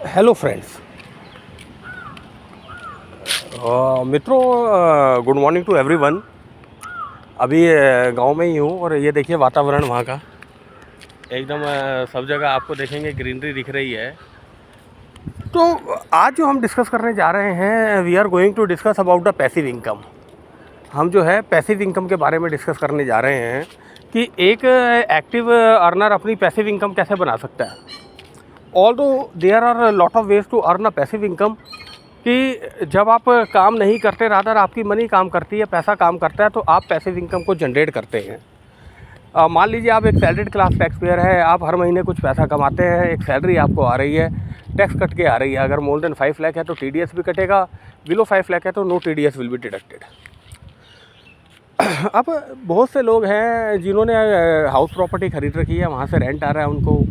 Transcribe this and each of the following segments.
Hello friends, मित्रों, good morning to everyone. अभी गांव में ही हूँ और ये देखिए वातावरण वहाँ का एकदम सब जगह आपको देखेंगे ग्रीनरी दिख रही है। तो आज जो हम डिस्कस करने जा रहे हैं, we are going to discuss about the passive income. हम जो है पैसिव इनकम के बारे में डिस्कस करने जा रहे हैं कि एक एक्टिव अर्नर अपनी पैसिव इनकम कैसे बना सकता है। Although there are lot of ways to earn a passive income, कि जब आप काम नहीं करते, रादर आपकी मनी काम करती है, पैसा काम करता है, तो आप पैसिव इनकम को जनरेट करते हैं। मान लीजिए आप एक सैलरीड क्लास टैक्स पेयर है, आप हर महीने कुछ पैसा कमाते हैं, एक सैलरी आपको आ रही है, टैक्स कट के आ रही है। अगर मोर देन 5 लाख है तो TDS भी कटेगा, बिलो 5 लाख है तो no TDS will be deducted. अब बहुत से लोग हैं जिन्होंने हाउस प्रॉपर्टी ख़रीद रखी है, वहाँ से रेंट आ रहा है उनको।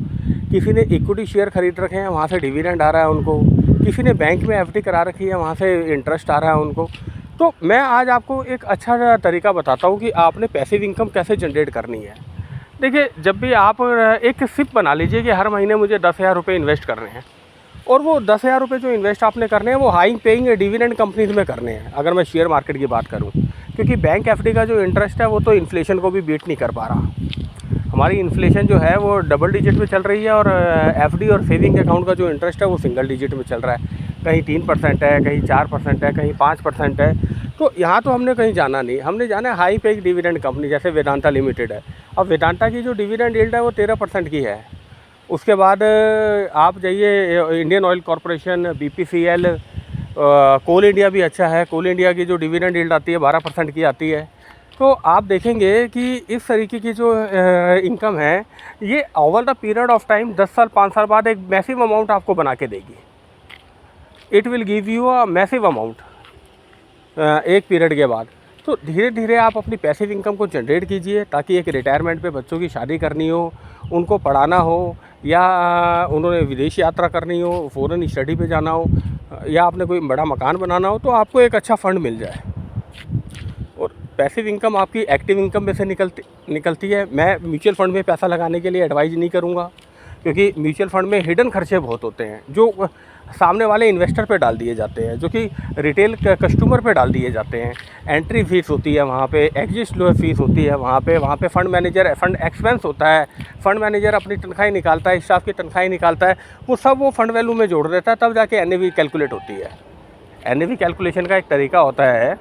किसी ने इक्विटी शेयर ख़रीद रखे हैं, वहाँ से डिविडेंड आ रहा है उनको। किसी ने बैंक में FD करा रखी है, वहाँ से इंटरेस्ट आ रहा है उनको। तो मैं आज आपको एक अच्छा तरीका बताता हूँ कि आपने पैसिव इनकम कैसे जनरेट करनी है। देखिए, जब भी आप एक सिप बना लीजिए कि हर महीने मुझे 10,000 रुपये इन्वेस्ट करने हैं, और वो 10,000 रुपये जो इन्वेस्ट आपने करने हैं वो हाई पेइंग डिविडेंड कंपनीज में करने हैं। अगर मैं शेयर मार्केट की बात करूँ, क्योंकि बैंक FD का जो इंटरेस्ट है वो तो इन्फ्लेशन को भी बीट नहीं कर पा रहा। हमारी इन्फ्लेशन जो है वो डबल डिजिट में चल रही है, और FD और सेविंग अकाउंट का जो इंटरेस्ट है वो सिंगल डिजिट में चल रहा है। कहीं 3% है, कहीं 4% है, कहीं 5% है। तो यहाँ तो हमने कहीं जाना नहीं, हमने जाना है हाई पेइंग डिविडेंड कंपनी, जैसे वेदांता लिमिटेड है। अब वेदांता की जो डिविडेंड यील्ड है वो 13% की है। उसके बाद आप जाइए इंडियन ऑयल कॉरपोरेशन, BPCL, कोल इंडिया भी अच्छा है। कोल इंडिया की जो डिविडेंड यील्ड आती है 12% की आती है। तो आप देखेंगे कि इस तरीके की जो इनकम है, ये over the period of time 10 साल 5 साल बाद एक मैसिव अमाउंट आपको बना के देगी। It will give you a massive amount एक पीरियड के बाद। तो धीरे धीरे आप अपनी पैसिव इनकम को जनरेट कीजिए, ताकि एक रिटायरमेंट पे बच्चों की शादी करनी हो, उनको पढ़ाना हो, या उन्होंने विदेश यात्रा करनी हो, फ़ॉरेन स्टडी पे जाना हो, या आपने कोई बड़ा मकान बनाना हो, तो आपको एक अच्छा फ़ंड मिल जाए। और पैसिव इनकम आपकी एक्टिव इनकम में से निकलती है। मैं म्यूचुअल फ़ंड में पैसा लगाने के लिए एडवाइज़ नहीं करूँगा, क्योंकि म्यूचुअल फ़ंड में हिडन खर्चे बहुत होते हैं, जो सामने वाले इन्वेस्टर पे डाल दिए जाते हैं, जो कि रिटेल कस्टमर पे डाल दिए जाते हैं। एंट्री फ़ीस होती है वहाँ पे, एग्जिट फ़ीस होती है वहाँ पे फंड मैनेजर, फंड एक्सपेंस होता है। फंड मैनेजर अपनी तनख्वाही निकालता है, स्टाफ की तनख्वाही निकालता है, वो सब वो फंड वैल्यू में जोड़ देता है, तब जाके NAV कैलकुलेट होती है। NAV कैलकुलेशन का एक तरीका होता है